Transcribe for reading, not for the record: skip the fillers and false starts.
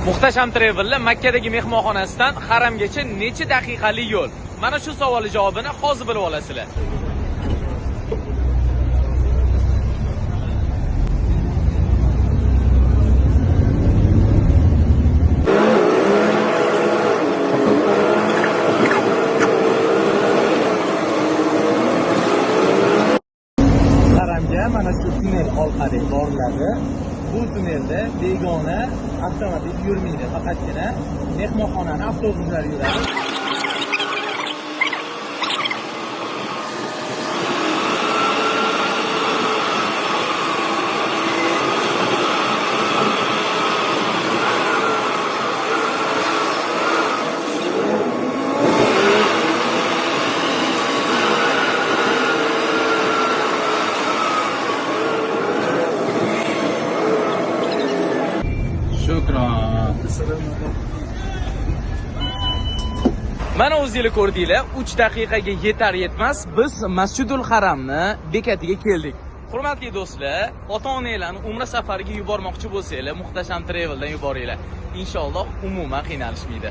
Muhtasham Travel'da Makkadagi mehmonxonasidan haramgacha necha daqiqalik yo'l? Mana shu savol javobini hozir bilib olasizlar. Haramga mana shu tunnel orqali boriladi. Bu tunnelda begona avtomobil yurmaydi, faqatgina mehmonxonani avtobuslar yuradi. Shukron. Mana o'zingiz ko'rdinglar, 3 daqiqaga yetar yetmas biz Masjidul Haramni bekatiga keldik. Hurmatli do'stlar, ota-onalarni umra safariga yubormoqchi bo'lsanglar, Muhtasham Travel'dan yuboringlar. Inshaalloh umuman qiynalishmaydi.